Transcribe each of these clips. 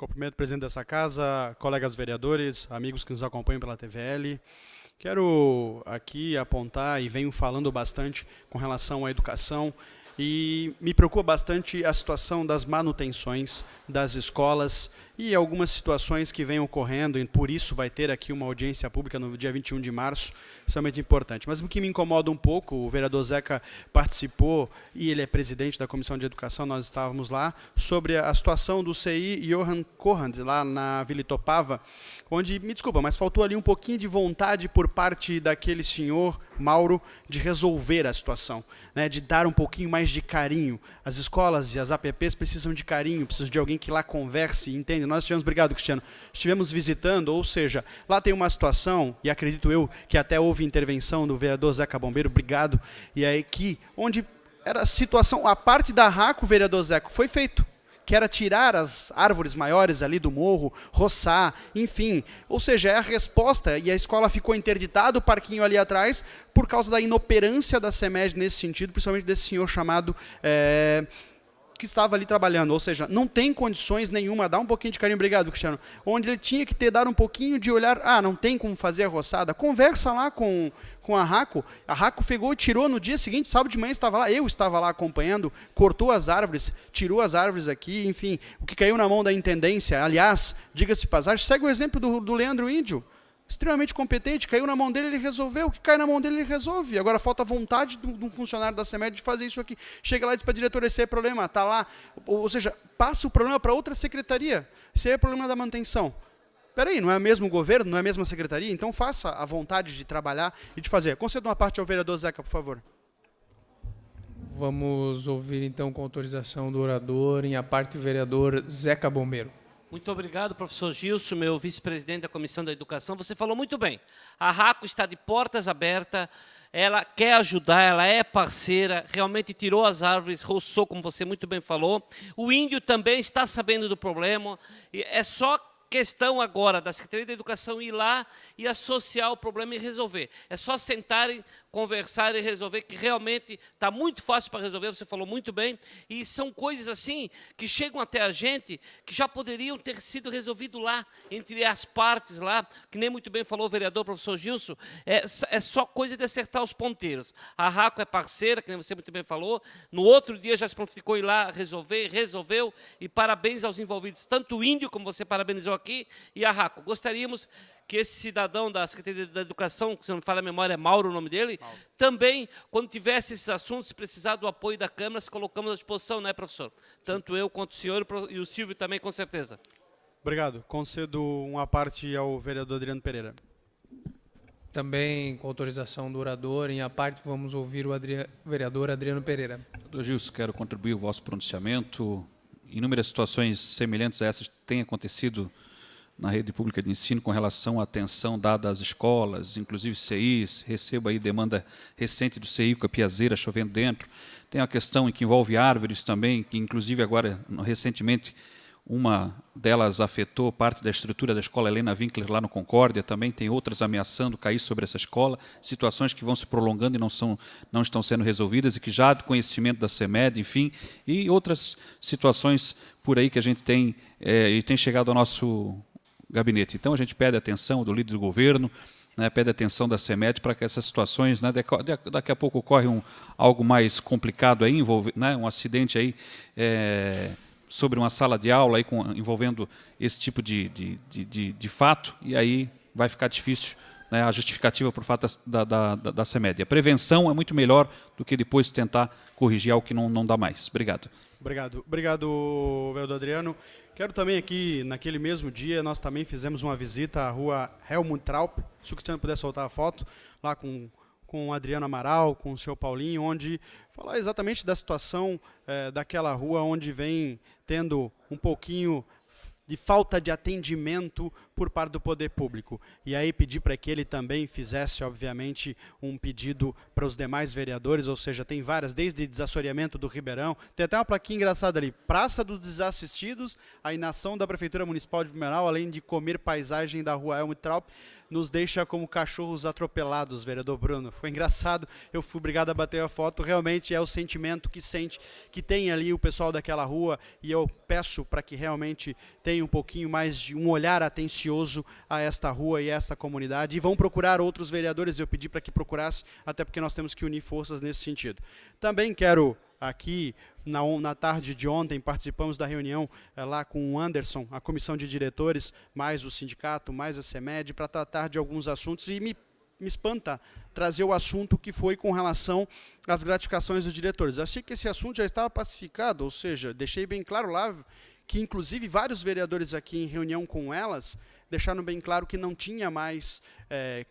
Cumprimento o presidente dessa casa, colegas vereadores, amigos que nos acompanham pela TVL. Quero aqui apontar, e venho falando bastante com relação à educação, e me preocupa bastante a situação das manutenções das escolas e algumas situações que vêm ocorrendo, e por isso vai ter aqui uma audiência pública no dia 21 de março, extremamente importante. Mas o que me incomoda um pouco, o vereador Zeca participou, e ele é presidente da Comissão de Educação, nós estávamos lá, sobre a situação do CI Johan Corrand, lá na Vila Itopava, onde, me desculpa, mas faltou ali um pouquinho de vontade por parte daquele senhor, Mauro, de resolver a situação, né, de dar um pouquinho mais de carinho. As escolas e as APPs precisam de carinho, precisam de alguém que lá converse, entende? Nós estivemos, obrigado Cristiano, estivemos visitando, ou seja, lá tem uma situação, e acredito eu que até houve intervenção do vereador Zeca Bombeiro, obrigado, e aí que, onde era a situação, a parte da RACO, vereador Zeca, foi feito, que era tirar as árvores maiores ali do morro, roçar, enfim. Ou seja, é a resposta, e a escola ficou interditada, o parquinho ali atrás, por causa da inoperância da CEMED nesse sentido, principalmente desse senhor chamado... que estava ali trabalhando, ou seja, não tem condições nenhuma, dá um pouquinho de carinho, obrigado Cristiano, onde ele tinha que ter dado um pouquinho de olhar, não tem como fazer a roçada, conversa lá com a RACO pegou e tirou no dia seguinte, sábado de manhã estava lá, eu estava lá acompanhando, cortou as árvores, tirou as árvores aqui, enfim, o que caiu na mão da intendência, aliás, diga-se de passagem, segue o exemplo do Leandro Índio, extremamente competente, caiu na mão dele, ele resolveu, o que cai na mão dele, ele resolve. Agora falta vontade de um funcionário da CEMED de fazer isso aqui. Chega lá e diz para a diretora, esse é problema, está lá. Ou seja, passa o problema para outra secretaria. Esse é o problema da manutenção. Espera aí, não é o mesmo governo, não é a mesma secretaria? Então faça a vontade de trabalhar e de fazer. Conceda uma parte ao vereador Zeca, por favor. Vamos ouvir então com autorização do orador, em a parte o vereador Zeca Bombeiro. Muito obrigado, professor Gilson, meu vice-presidente da Comissão da Educação. Você falou muito bem. A RACO está de portas abertas, ela quer ajudar, ela é parceira, realmente tirou as árvores, roçou, como você muito bem falou. O Índio também está sabendo do problema. É só questão agora da Secretaria da Educação ir lá e associar o problema e resolver. É só sentarem, conversar e resolver, que realmente está muito fácil para resolver, você falou muito bem, e são coisas assim que chegam até a gente, que já poderiam ter sido resolvido lá, entre as partes lá, que nem muito bem falou o vereador, professor Gilson, é só coisa de acertar os ponteiros. A RACO é parceira, que nem você muito bem falou, no outro dia já se prontificou ir lá resolver, resolveu, e parabéns aos envolvidos, tanto o Índio, como você parabenizou aqui, e a RACO. Gostaríamos que esse cidadão da Secretaria da Educação, que se não me falha a memória, é Mauro o nome dele, também, quando tivesse esses assuntos, se precisar do apoio da Câmara, se colocamos à disposição, né, professor? Tanto eu quanto o senhor e o Silvio também, com certeza. Obrigado. Concedo uma parte ao vereador Adriano Pereira. Também com autorização do orador, em a parte vamos ouvir o vereador Adriano Pereira. Doutor Gilson, quero contribuir o vosso pronunciamento. Inúmeras situações semelhantes a essas têm acontecido na rede pública de ensino com relação à atenção dada às escolas, inclusive CIs, recebo aí demanda recente do CI com a Piazeira chovendo dentro. Tem a questão em que envolve árvores também, que inclusive agora, recentemente, uma delas afetou parte da estrutura da escola Helena Winkler lá no Concórdia, também tem outras ameaçando cair sobre essa escola, situações que vão se prolongando e não estão sendo resolvidas e que já de conhecimento da CEMED, enfim, e outras situações por aí que a gente tem e tem chegado ao nosso gabinete. Então a gente pede a atenção do líder do governo, né, pede a atenção da CEMED para que essas situações, né, daqui a pouco ocorre algo mais complicado aí, né, um acidente aí sobre uma sala de aula aí envolvendo esse tipo de fato, e aí vai ficar difícil, né, a justificativa por fato da CEMED. A prevenção é muito melhor do que depois tentar corrigir algo que não dá mais. Obrigado. Obrigado, vereador Adriano. Quero também aqui, naquele mesmo dia, nós também fizemos uma visita à rua Helmut Traup, se o Cristiano puder soltar a foto, lá com o Adriano Amaral, com o senhor Paulinho, onde falar exatamente da situação daquela rua onde vem tendo um pouquinho de falta de atendimento por parte do poder público. E aí pedi para que ele também fizesse, obviamente, um pedido para os demais vereadores, ou seja, tem várias, desde desassoreamento do Ribeirão, tem até uma plaquinha engraçada ali, Praça dos Desassistidos, a inação da Prefeitura Municipal de Blumenau, além de comer paisagem da rua Helmut Traup, nos deixa como cachorros atropelados, vereador Bruno. Foi engraçado, eu fui obrigado a bater a foto, realmente é o sentimento que tem ali o pessoal daquela rua, e eu peço para que realmente tenha deem um pouquinho mais de um olhar atencioso a esta rua e a esta comunidade, e vão procurar outros vereadores, eu pedi para que procurasse, até porque nós temos que unir forças nesse sentido. Também quero aqui, na tarde de ontem, participamos da reunião lá com o Anderson, a comissão de diretores, mais o sindicato, mais a CEMED, para tratar de alguns assuntos, e me espanta trazer o assunto que foi com relação às gratificações dos diretores. Achei que esse assunto já estava pacificado, ou seja, deixei bem claro lá que, inclusive, vários vereadores aqui em reunião com elas deixaram bem claro que não tinha mais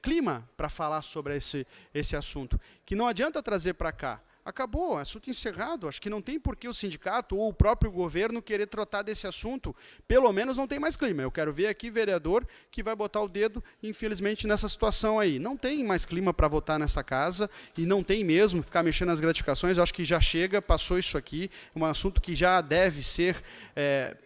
clima para falar sobre esse assunto, que não adianta trazer para cá. Acabou, assunto encerrado. Acho que não tem por que o sindicato ou o próprio governo querer tratar desse assunto. Pelo menos não tem mais clima. Eu quero ver aqui vereador que vai botar o dedo, infelizmente, nessa situação aí. Não tem mais clima para votar nessa casa, e não tem mesmo ficar mexendo nas gratificações. Eu acho que já chega, passou isso aqui. Um assunto que já deve ser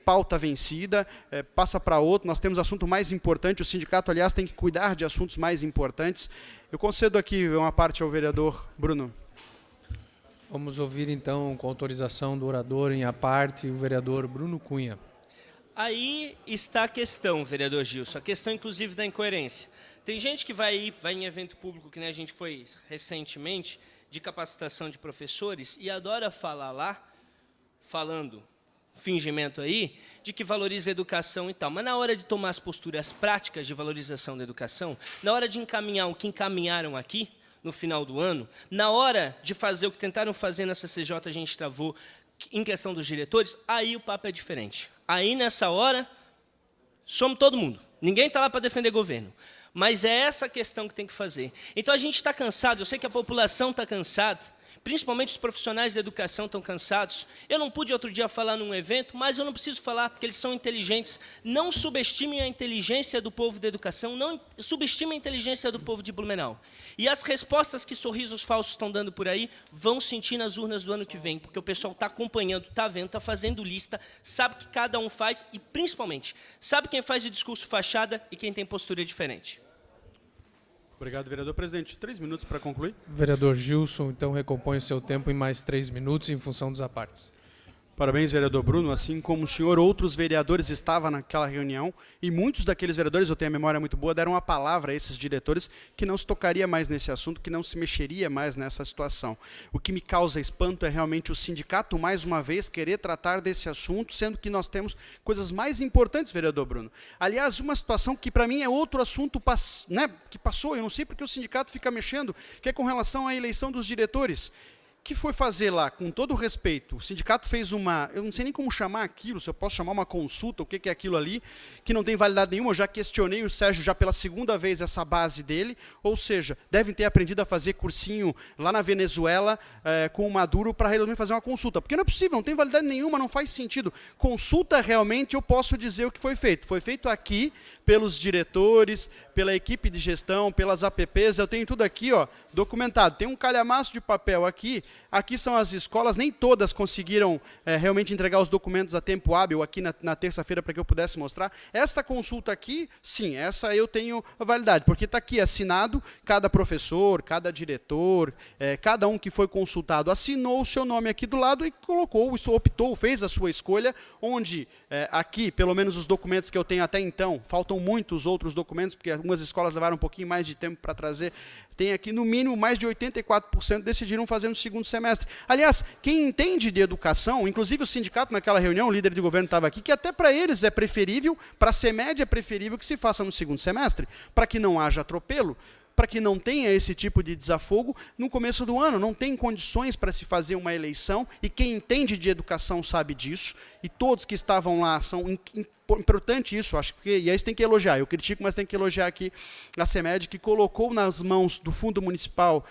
pauta vencida, passa para outro. Nós temos assunto mais importante. O sindicato, aliás, tem que cuidar de assuntos mais importantes. Eu concedo aqui uma parte ao vereador Bruno. Vamos ouvir, então, com autorização do orador em a parte, o vereador Bruno Cunha. Aí está a questão, vereador Gilson, a questão, inclusive, da incoerência. Tem gente que vai em evento público, que nem a gente foi recentemente, de capacitação de professores, e adora falar lá, falando fingimento aí, de que valoriza a educação e tal. Mas na hora de tomar as posturas práticas de valorização da educação, na hora de encaminhar o que encaminharam aqui, no final do ano, na hora de fazer o que tentaram fazer na CCJ, a gente travou em questão dos diretores, aí o papo é diferente. Aí, nessa hora, somos todo mundo. Ninguém está lá para defender governo. Mas é essa questão que tem que fazer. Então, a gente está cansado, eu sei que a população está cansada, principalmente os profissionais da educação estão cansados. Eu não pude outro dia falar num evento, mas eu não preciso falar, porque eles são inteligentes. Não subestimem a inteligência do povo da educação, não subestimem a inteligência do povo de Blumenau. E as respostas que sorrisos falsos estão dando por aí, vão sentir nas urnas do ano que vem, porque o pessoal está acompanhando, está vendo, está fazendo lista, sabe que cada um faz, e principalmente, sabe quem faz o discurso fachada e quem tem postura diferente. Obrigado, vereador. Presidente, 3 minutos para concluir. Vereador Gilson, então, recompõe o seu tempo em mais 3 minutos, em função dos apartes. Parabéns, vereador Bruno. Assim como o senhor, outros vereadores estavam naquela reunião, e muitos daqueles vereadores, eu tenho a memória muito boa, deram a palavra a esses diretores que não se tocaria mais nesse assunto, que não se mexeria mais nessa situação. O que me causa espanto é realmente o sindicato, mais uma vez, querer tratar desse assunto, sendo que nós temos coisas mais importantes, vereador Bruno. Aliás, uma situação que para mim é outro assunto que passou, eu não sei porque o sindicato fica mexendo, que é com relação à eleição dos diretores. Que foi fazer lá, com todo o respeito, o sindicato fez eu não sei nem como chamar aquilo, se eu posso chamar uma consulta, o que é aquilo ali, que não tem validade nenhuma. Eu já questionei o Sérgio já pela segunda vez essa base dele, ou seja, devem ter aprendido a fazer cursinho lá na Venezuela com o Maduro para resolver fazer uma consulta, porque não é possível, não tem validade nenhuma, não faz sentido. Consulta, realmente, eu posso dizer o que foi feito aqui pelos diretores, pela equipe de gestão, pelas APPs, eu tenho tudo aqui, ó, documentado. Tem um calhamaço de papel aqui são as escolas, nem todas conseguiram realmente entregar os documentos a tempo hábil aqui na terça-feira para que eu pudesse mostrar. Essa consulta aqui, sim, essa eu tenho validade, porque está aqui assinado, cada professor, cada diretor, cada um que foi consultado assinou o seu nome aqui do lado e colocou, optou, fez a sua escolha, onde aqui, pelo menos os documentos que eu tenho até então, faltam muitos outros documentos, porque algumas escolas levaram um pouquinho mais de tempo para trazer, tem aqui no mínimo mais de 84% decidiram fazer no segundo semestre. Aliás, quem entende de educação, inclusive o sindicato naquela reunião, o líder de governo estava aqui, que até para eles é preferível, para a CEMED é preferível que se faça no segundo semestre, para que não haja atropelo, para que não tenha esse tipo de desafogo no começo do ano. Não tem condições para se fazer uma eleição, e quem entende de educação sabe disso, e todos que estavam lá são importante isso, acho que, e aí você tem que elogiar, eu critico, mas tem que elogiar aqui a CEMED, que colocou nas mãos do Fundo Municipal,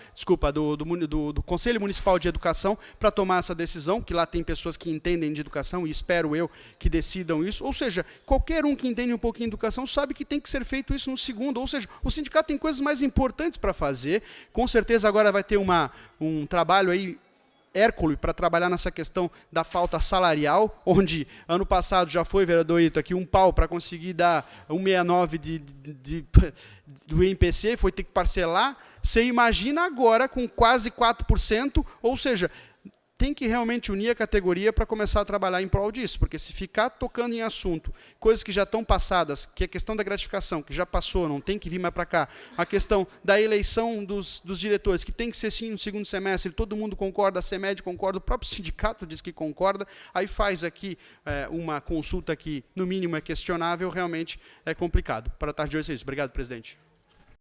do Conselho Municipal de Educação, para tomar essa decisão, que lá tem pessoas que entendem de educação, e espero eu que decidam isso, ou seja, qualquer um que entende um pouquinho de educação sabe que tem que ser feito isso no segundo, ou seja, o sindicato tem coisas mais importantes para fazer, com certeza agora vai ter um trabalho aí Hércules para trabalhar nessa questão da pauta salarial, onde ano passado já foi, vereador Ito, aqui um pau para conseguir dar 1,69 do INPC, foi ter que parcelar. Você imagina agora com quase 4%, ou seja, tem que realmente unir a categoria para começar a trabalhar em prol disso, porque se ficar tocando em assunto, coisas que já estão passadas, que é a questão da gratificação, que já passou, não tem que vir mais para cá, a questão da eleição dos diretores, que tem que ser sim no segundo semestre, todo mundo concorda, a CEMED concorda, o próprio sindicato diz que concorda, aí faz aqui uma consulta que, no mínimo, é questionável, realmente é complicado. Para a tarde de hoje é isso. Obrigado, presidente.